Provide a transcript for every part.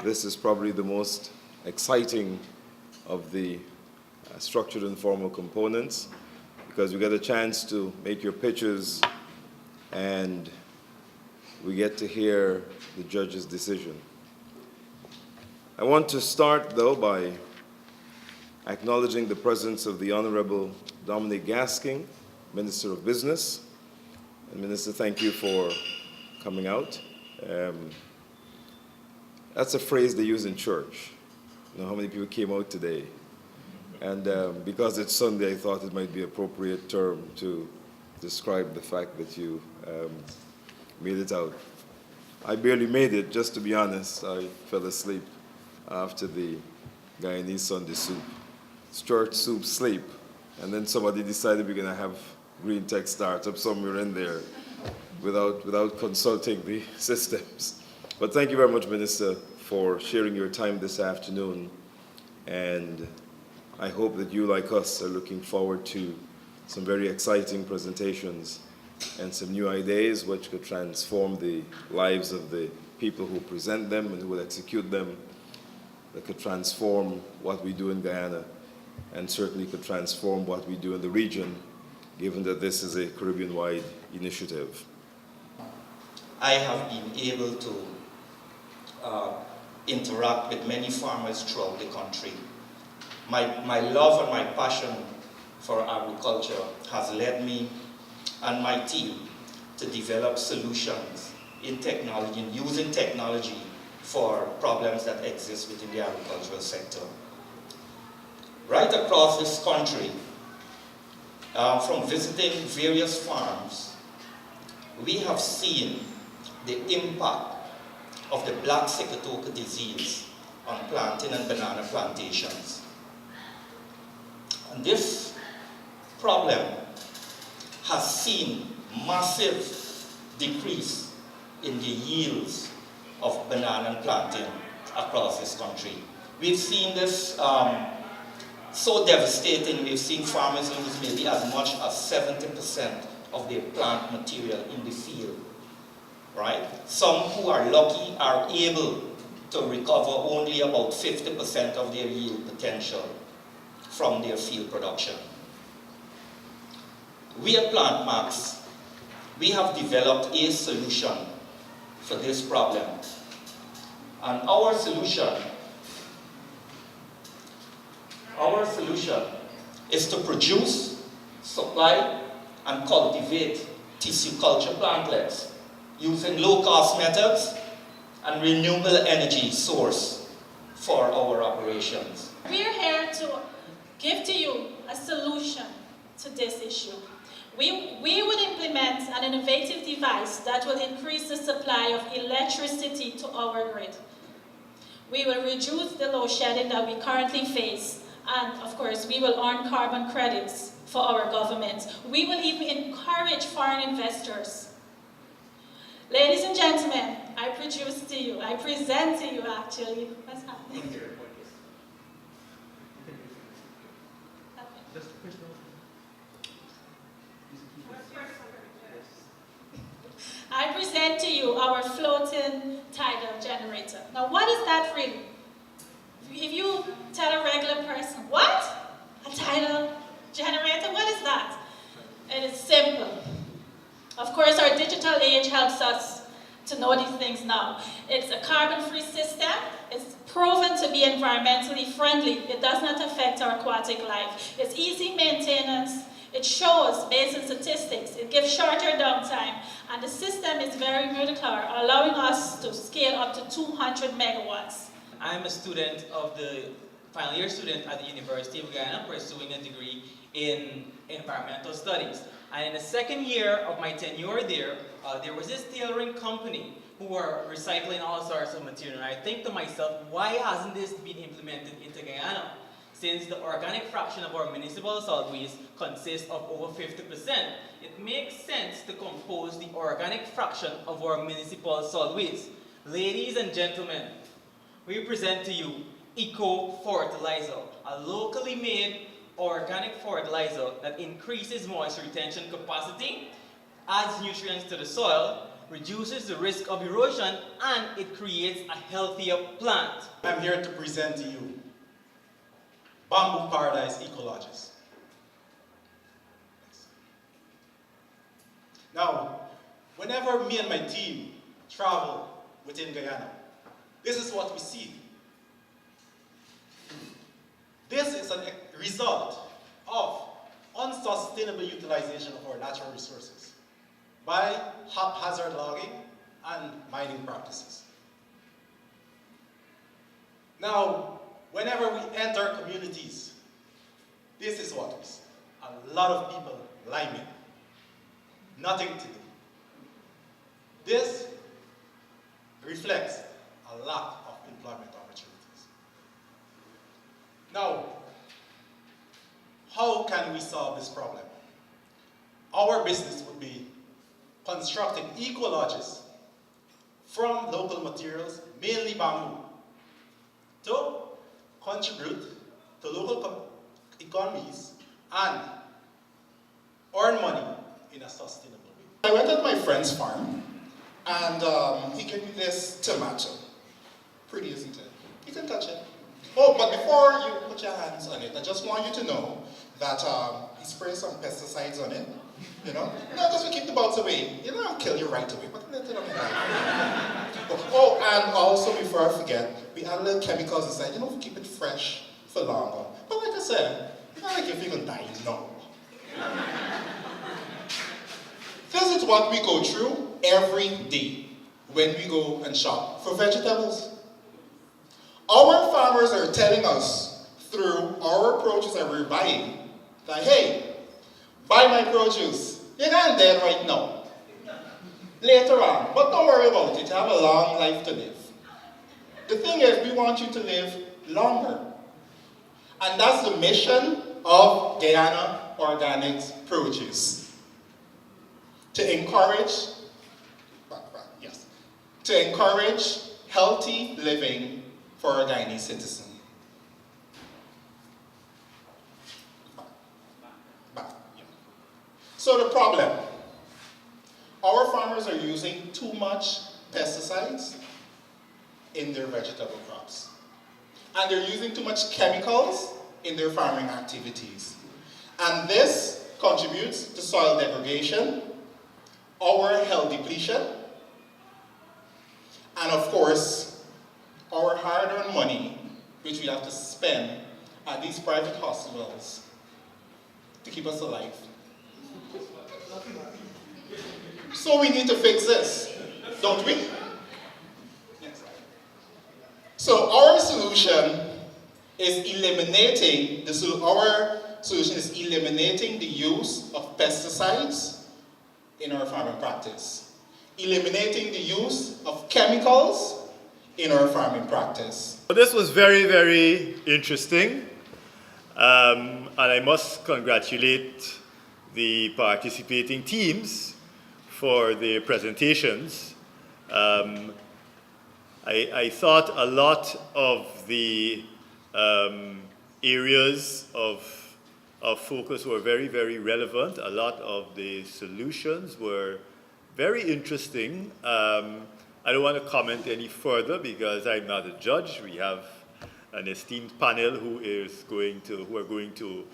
This is probably the most exciting of the structured and formal components because we get a chance to make your pitches and we get to hear the judge's decision. I want to start, though, by acknowledging the presence of the Honorable Dominic Gasking, Minister of Business. And Minister, thank you for coming out. That's a phrase they use in church. You know how many people came out today? And because it's Sunday, I thought it might be an appropriate term to describe the fact that you made it out. I barely made it, just to be honest. I fell asleep after the Guyanese Sunday soup. It's church soup sleep. And then somebody decided we're going to have green tech startup somewhere in there without consulting the systems. But thank you very much, Minister, for sharing your time this afternoon. And I hope that you, like us, are looking forward to some very exciting presentations and some new ideas which could transform the lives of the people who present them and who will execute them, that could transform what we do in Guyana and certainly could transform what we do in the region, given that this is a Caribbean-wide initiative. I have been able to interact with many farmers throughout the country. My love and my passion for agriculture has led me and my team to develop solutions in technology and using technology for problems that exist within the agricultural sector. Right across this country, from visiting various farms, we have seen the impact of the black Ccic disease on plantain and banana plantations. And this problem has seen massive decrease in the yields of banana and plantain across this country. We've seen this so devastating. We've seen farmers lose maybe as much as 70% of their plant material in the field, right? Some who are lucky are able to recover only about 50% of their yield potential from their field production. We at PlantMax, we have developed a solution for this problem. And our solution is to produce, supply, and cultivate tissue culture plantlets using low-cost methods and renewable energy source for our operations. We are here to give to you a solution to this issue. We would implement an innovative device that will increase the supply of electricity to our grid. We will reduce the load shedding that we currently face, and of course we will earn carbon credits for our government. We will even encourage foreign investors. Ladies and gentlemen, I present to you actually, what's happening? I present to you our floating tidal generator. Now, what is that really? If you tell a regular person, what? A tidal generator? What is that? It is simple. Of course, our digital age helps us to know these things now. It's a carbon-free system. It's proven to be environmentally friendly. It does not affect our aquatic life. It's easy maintenance. It shows, based on statistics, it gives shorter downtime, and the system is very modular, allowing us to scale up to 200 megawatts. I'm a student of the final year student at the University of Guyana, pursuing a degree in environmental studies. And in the second year of my tenure there, there was this tailoring company who were recycling all sorts of material. And I think to myself, why hasn't this been implemented into Guyana? Since the organic fraction of our municipal solid waste consists of over 50%, it makes sense to compose the organic fraction of our municipal solid waste. Ladies and gentlemen, we present to you Eco Fertilizer, a locally made organic fertilizer that increases moisture retention capacity, adds nutrients to the soil, reduces the risk of erosion, and it creates a healthier plant. I'm here to present to you Bamboo Paradise Ecolodges. Now, whenever me and my team travel within Guyana, this is what we see. This is a result of unsustainable utilization of our natural resources by haphazard logging and mining practices. Now, whenever we enter communities, this is what we see. A lot of people liming, nothing to do. This reflects a lack of employment opportunities. Now, how can we solve this problem? Our business would be constructing eco-lodges from local materials, mainly bamboo, to contribute to local economies and earn money in a sustainable way. I went at my friend's farm and he gave me this tomato. Pretty, isn't it? You can touch it. Oh, but before you put your hands on it, I just want you to know that he sprays some pesticides on it, you know? Not just to keep the bugs away. You know, I'll kill you right away, but let it on the Oh, and also before I forget, we add a little chemicals inside, you know, to keep it fresh for longer. But like I said, it's not like if you're gonna die, no. This is what we go through every day when we go and shop for vegetables. Our farmers are telling us through our approaches that we're buying that, hey, buy my produce. You're not dead right now. Later on, but don't worry about it. You have a long life to live. The thing is, we want you to live longer. And that's the mission of Guyana Organics Produce. To encourage healthy living for our Guyanese citizen. So the problem, our farmers are using too much pesticides in their vegetable crops. And they're using too much chemicals in their farming activities. And this contributes to soil degradation, our health depletion, and of course, our hard-earned money, which we have to spend at these private hospitals to keep us alive. So we need to fix this, don't we? Next slide. So our solution is eliminating the use of pesticides in our farming practice. Eliminating the use of chemicals in our farming practice. This was very, very interesting. And I must congratulate the participating teams for their presentations. I thought a lot of the areas of focus were very, very relevant. A lot of the solutions were very interesting. I don't want to comment any further because I'm not a judge. We have an esteemed panel who are going to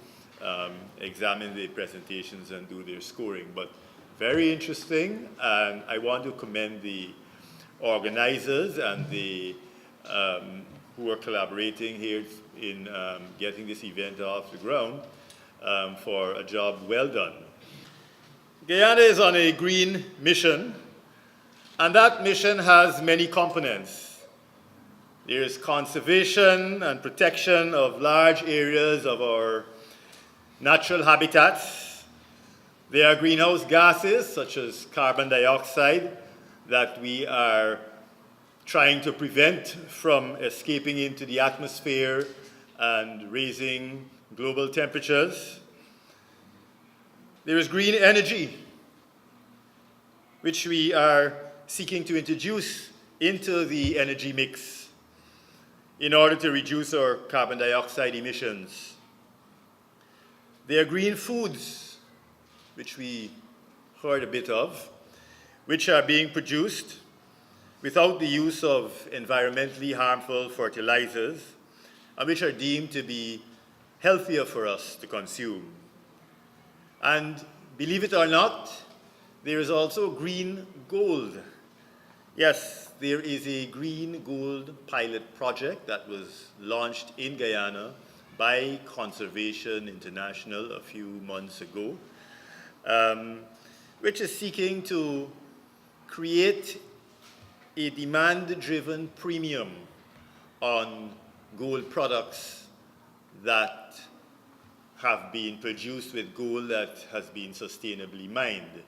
examine the presentations and do their scoring. But very interesting, and I want to commend the organizers and the who are collaborating here in getting this event off the ground for a job well done. Guyana is on a green mission, and that mission has many components. There is conservation and protection of large areas of our natural habitats. There are greenhouse gases, such as carbon dioxide, that we are trying to prevent from escaping into the atmosphere and raising global temperatures. There is green energy, which we are seeking to introduce into the energy mix in order to reduce our carbon dioxide emissions. There are green foods, which we heard a bit of, which are being produced without the use of environmentally harmful fertilizers, and which are deemed to be healthier for us to consume. And believe it or not, there is also green gold. Yes, there is a green gold pilot project that was launched in Guyana by Conservation International a few months ago, which is seeking to create a demand-driven premium on gold products that have been produced with gold that has been sustainably mined.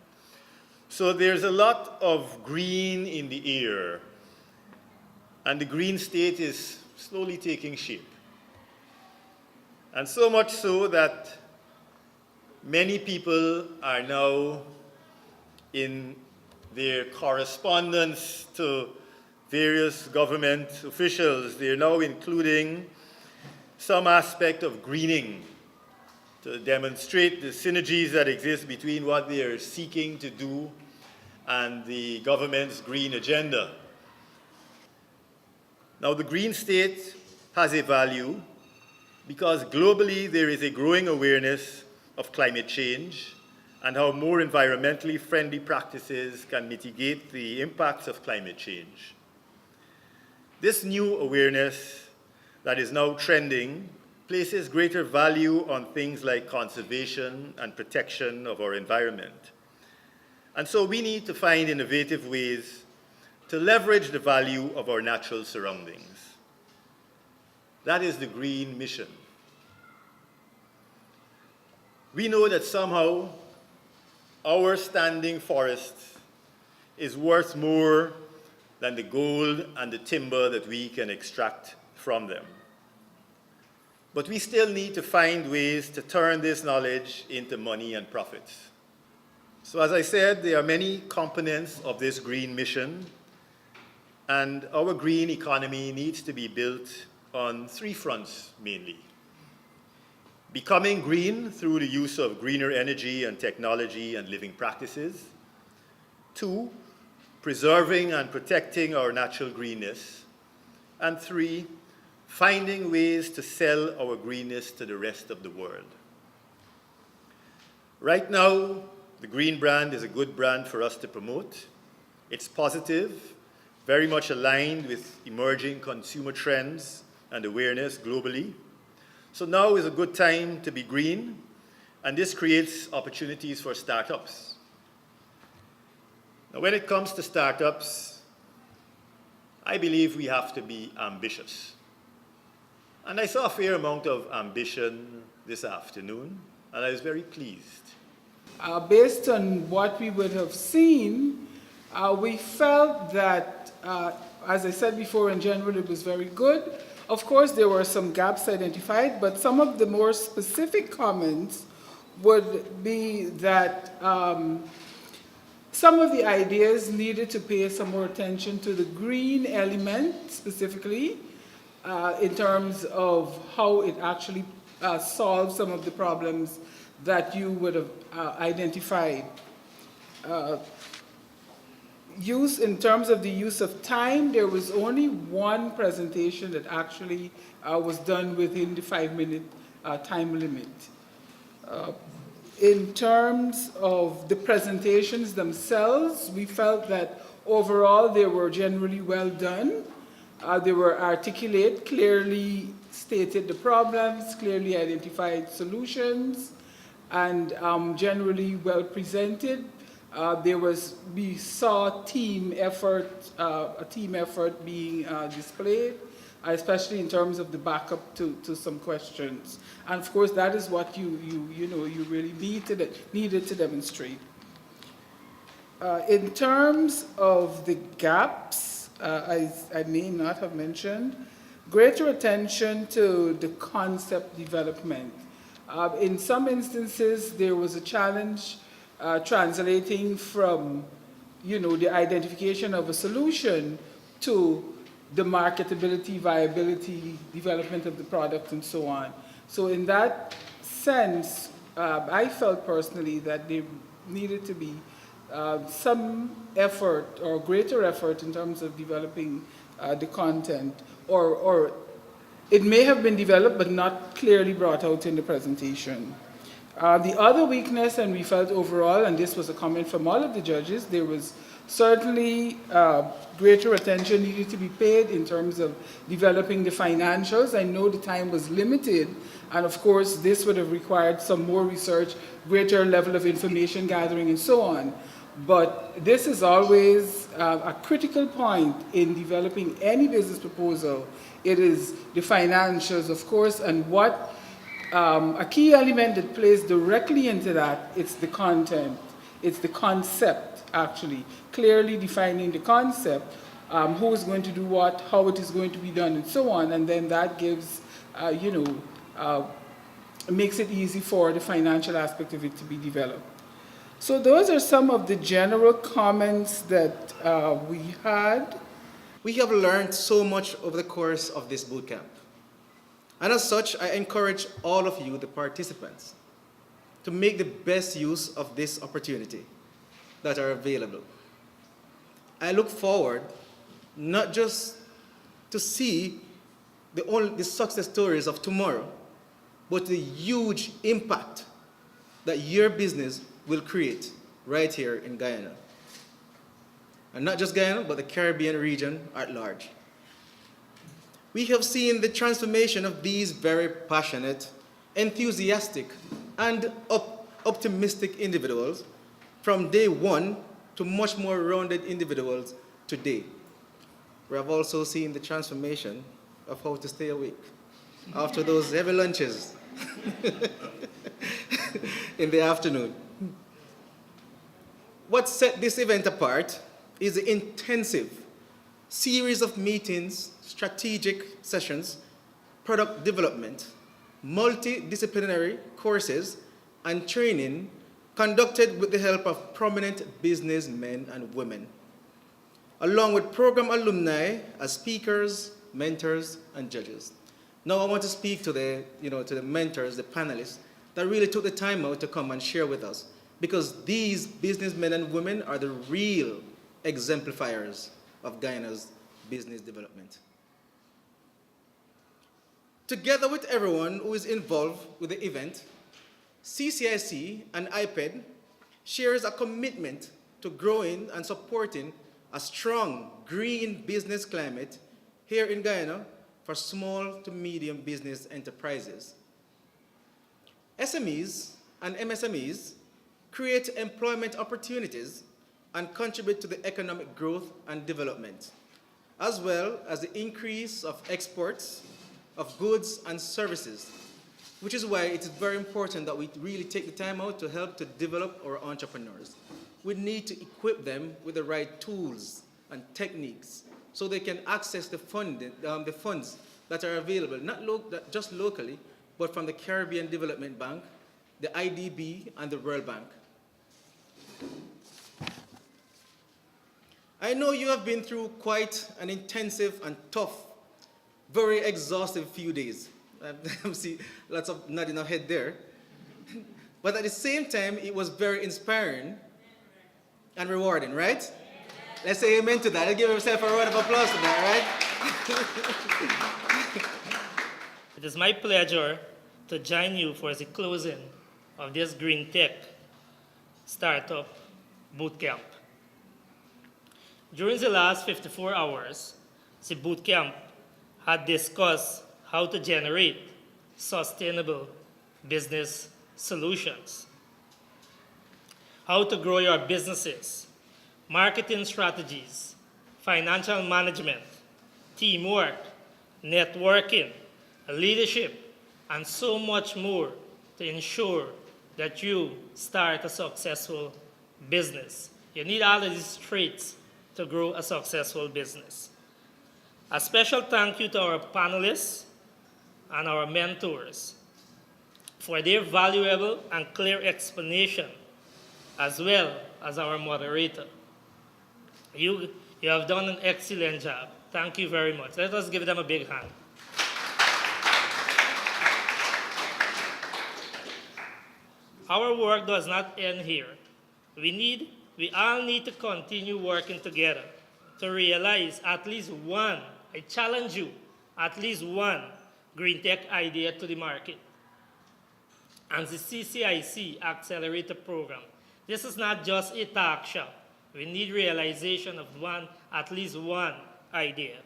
So there's a lot of green in the air, and the green state is slowly taking shape. And so much so that many people are now in their correspondence to various government officials, they're now including some aspect of greening to demonstrate the synergies that exist between what they are seeking to do and the government's green agenda. Now, the green state has a value because globally there is a growing awareness of climate change and how more environmentally friendly practices can mitigate the impacts of climate change. This new awareness that is now trending places greater value on things like conservation and protection of our environment. And so we need to find innovative ways to leverage the value of our natural surroundings. That is the green mission. We know that somehow our standing forest is worth more than the gold and the timber that we can extract from them. But we still need to find ways to turn this knowledge into money and profits. So as I said, there are many components of this green mission, and our green economy needs to be built on three fronts mainly. Becoming green through the use of greener energy and technology and living practices. 2, preserving and protecting our natural greenness. And 3, finding ways to sell our greenness to the rest of the world. Right now, the green brand is a good brand for us to promote. It's positive, very much aligned with emerging consumer trends and awareness globally. So now is a good time to be green, and this creates opportunities for startups. Now, when it comes to startups, I believe we have to be ambitious. And I saw a fair amount of ambition this afternoon, and I was very pleased. Based on what we would have seen, we felt that, as I said before, in general, it was very good. Of course, there were some gaps identified, but some of the more specific comments would be that some of the ideas needed to pay some more attention to the green element specifically in terms of how it actually solves some of the problems that you would have identified. In terms of the use of time, there was only one presentation that actually was done within the 5-minute time limit. In terms of the presentations themselves, we felt that overall they were generally well done. They were articulate, clearly stated the problems, clearly identified solutions, and generally well presented. We saw a team effort being displayed, especially in terms of the backup to some questions. And of course, that is what you really needed to demonstrate. In terms of the gaps, I may not have mentioned, greater attention to the concept development. In some instances, there was a challenge translating from, the identification of a solution to the marketability, viability, development of the product, and so on. So in that sense, I felt personally that there needed to be some effort or greater effort in terms of developing the content, or it may have been developed but not clearly brought out in the presentation. The other weakness, and we felt overall, and this was a comment from all of the judges, there was certainly greater attention needed to be paid in terms of developing the financials. I know the time was limited, and of course this would have required some more research, greater level of information gathering, and so on. But this is always a critical point in developing any business proposal. It is the financials, of course, and what a key element that plays directly into that, it's the content, it's the concept, actually. Clearly defining the concept, who is going to do what, how it is going to be done, and so on, and then that gives, makes it easy for the financial aspect of it to be developed. So those are some of the general comments that we had. We have learned so much over the course of this bootcamp. And as such, I encourage all of you, the participants, to make the best use of this opportunity that are available. I look forward not just to see the success stories of tomorrow, but the huge impact that your business will create right here in Guyana. And not just Guyana, but the Caribbean region at large. We have seen the transformation of these very passionate, enthusiastic, and optimistic individuals from day one to much more rounded individuals today. We have also seen the transformation of how to stay awake after those heavy lunches in the afternoon. What set this event apart is the intensive series of meetings, strategic sessions, product development, multidisciplinary courses, and training conducted with the help of prominent businessmen and women, along with program alumni as speakers, mentors, and judges. Now I want to speak to the mentors, the panelists, that really took the time out to come and share with us, because these businessmen and women are the real exemplifiers of Guyana's business development. Together with everyone who is involved with the event, CCIC and Iped shares a commitment to growing and supporting a strong green business climate here in Guyana for small to medium business enterprises. SMEs and MSMEs create employment opportunities and contribute to the economic growth and development, as well as the increase of exports of goods and services, which is why it is very important that we really take the time out to help to develop our entrepreneurs. We need to equip them with the right tools and techniques so they can access the funds that are available, not just locally, but from the Caribbean Development Bank, the IDB, and the World Bank. I know you have been through quite an intensive and tough, very exhaustive few days. I see lots of nodding of head there. But at the same time, it was very inspiring and rewarding, right? Let's say amen to that. Let's give ourselves a round of applause for that, right? It is my pleasure to join you for the closing of this Green Tech Startup Bootcamp. During the last 54 hours, the Bootcamp had discussed how to generate sustainable business solutions, how to grow your businesses, marketing strategies, financial management, teamwork, networking, leadership, and so much more to ensure that you start a successful business. You need all of these traits to grow a successful business. A special thank you to our panelists and our mentors for their valuable and clear explanation, as well as our moderator. You have done an excellent job. Thank you very much. Let us give them a big hand. Our work does not end here. We need we all need to continue working together to realize at least one, I challenge you, at least one green tech idea to the market. And the CCIC Accelerator Program, this is not just a talk shop. We need realization of at least one idea.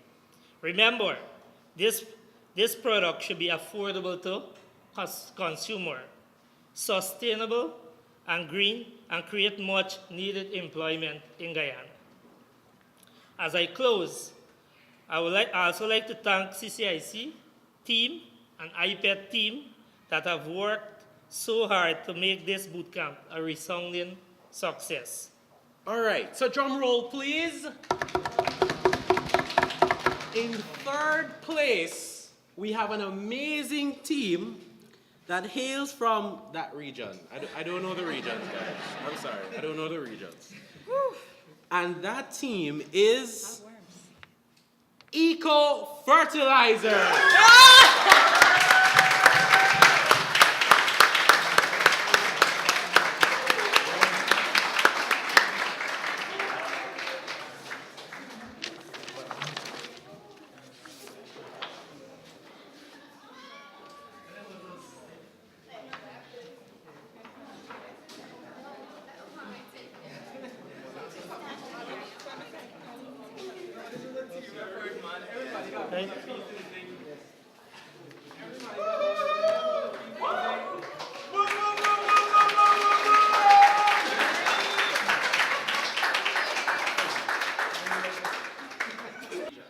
Remember, this product should be affordable to consumer, sustainable and green, and create much needed employment in Guyana. As I close, I would also like to thank CCIC team and Iped team that have worked so hard to make this bootcamp a resounding success. All right, so drum roll, please. In third place, we have an amazing team that hails from that region. I don't know the regions, guys. I'm sorry, I don't know the regions. And that team is Eco Fertilizer. Right?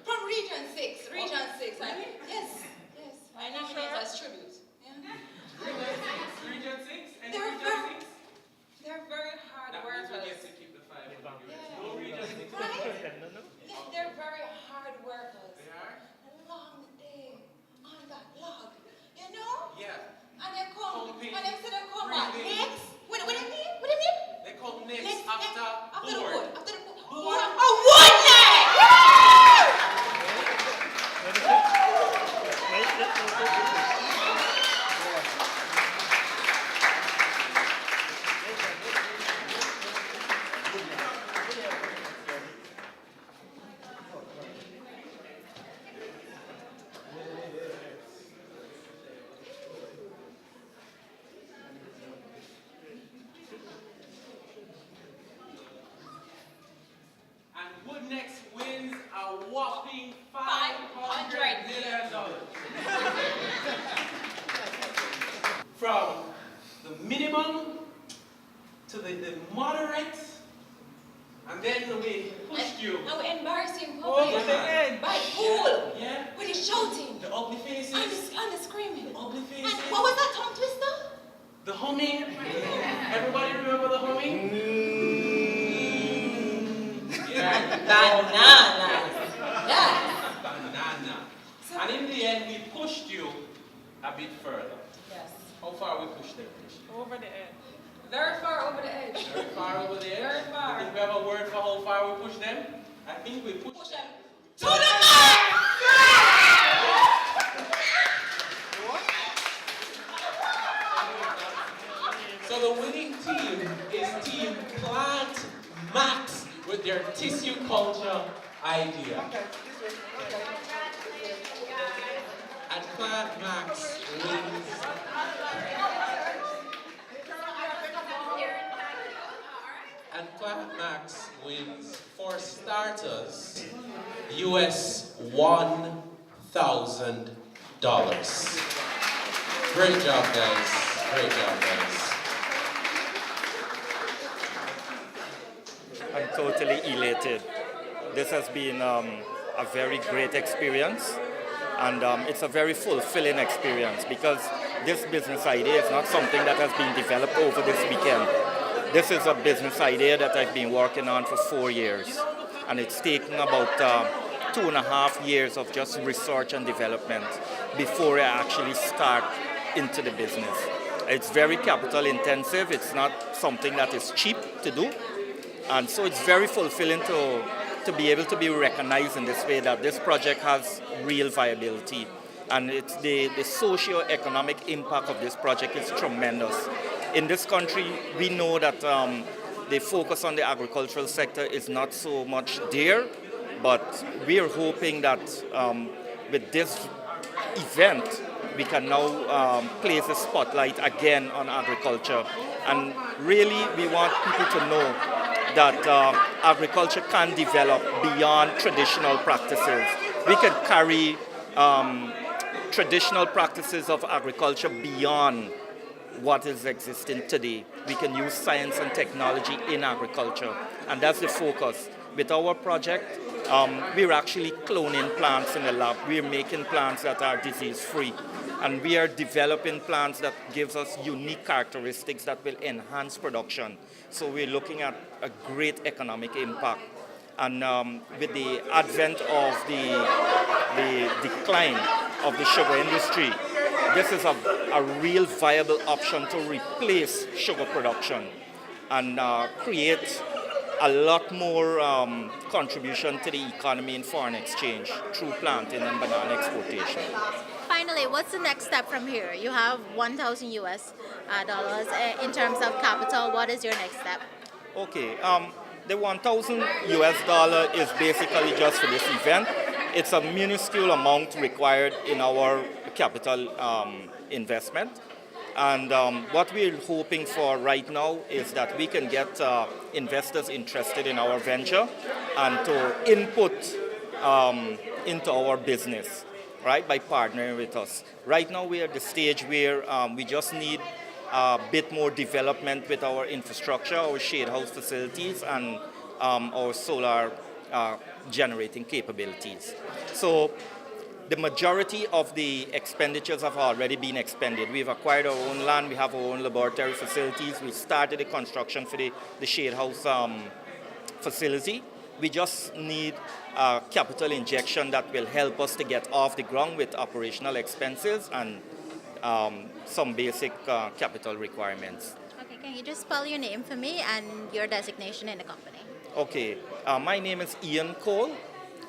From Region 6. Yes. I know it as tribute. Yeah. Region 6? And They're Region very- 6? They're very hard That means we workers. get to keep the 500. Yeah. No Region 6. Right? Yeah, they're very hard workers. They are? A long day on that log. You know? Yeah. And they come, Pumping, and they say they come back breathing. next. What do you mean? What do you mean? They call next Next, after the board. wood. After the wood. Board. A wood neck! And Wood Next wins a whopping $500 million. From the minimum to the moderate, and then we pushed you And we embarrassed him over public. the edge. By pool. Yeah. With the shouting. The ugly faces. And the screaming. The ugly And faces. what was that tongue twister? The humming. Everybody remember the humming? Yeah. Bananas. Yeah. Banana. And in the end, we pushed you a bit further. Yes. How far we pushed them? Over the edge. Very far over the edge. Very far over there. Very far. I think we have a word for how far we push them. I think we push Push them. them to the max! So the winning team is Team Plant Max with their tissue culture idea. And Plant Max wins. And Plant Max wins, for starters, US $1,000. Great job, guys. Great job, guys. I'm totally elated. This has been a very great experience, and it's a very fulfilling experience because this business idea is not something that has been developed over this weekend. This is a business idea that I've been working on for 4 years, and it's taken about 2.5 years of just research and development before I actually start into the business. It's very capital intensive. It's not something that is cheap to do. And so it's very fulfilling to be able to be recognized in this way, that this project has real viability. And it's the socio-economic impact of this project is tremendous. In this country, we know that the focus on the agricultural sector is not so much there, but we are hoping that with this event, we can now place a spotlight again on agriculture. And really, we want people to know that agriculture can develop beyond traditional practices. We can carry traditional practices of agriculture beyond what is existing today. We can use science and technology in agriculture, and that's the focus. With our project, we're actually cloning plants in the lab. We're making plants that are disease-free, and we are developing plants that gives us unique characteristics that will enhance production. So we're looking at a great economic impact. And with the advent of the decline of the sugar industry, this is a real viable option to replace sugar production and create a lot more contribution to the economy in foreign exchange through planting and banana exportation. Finally, what's the next step from here? You have 1,000 US dollars in terms of capital. What is your next step? Okay, the 1,000 US dollar is basically just for this event. It's a minuscule amount required in our capital investment. And what we're hoping for right now is that we can get investors interested in our venture and to input into our business, right, by partnering with us. Right now we're at the stage where we just need a bit more development with our infrastructure, our shade house facilities, and our solar generating capabilities. So the majority of the expenditures have already been expended. We've acquired our own land, we have our own laboratory facilities, we started the construction for the shade house facility. We just need a capital injection that will help us to get off the ground with operational expenses and some basic capital requirements. Okay, can you just spell your name for me and your designation in the company? Okay, my name is Ian Cole,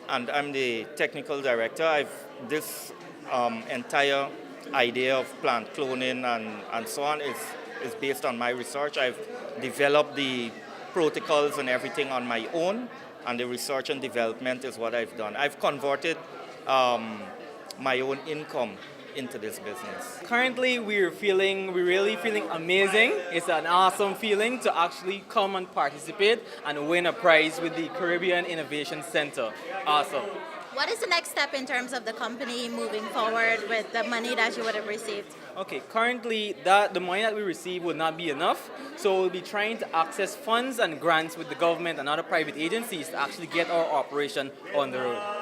and I'm the technical director. This entire idea of plant cloning and so on is based on my research. I've developed the protocols and everything on my own, and the research and development is what I've done. I've converted my own income into this business. Currently, we're really feeling amazing. It's an awesome feeling to actually come and participate and win a prize with the Caribbean Innovation Center. Awesome. What is the next step in terms of the company moving forward with the money that you would have received? Okay, currently the money that we receive will not be enough, so we'll be trying to access funds and grants with the government and other private agencies to actually get our operation on the road.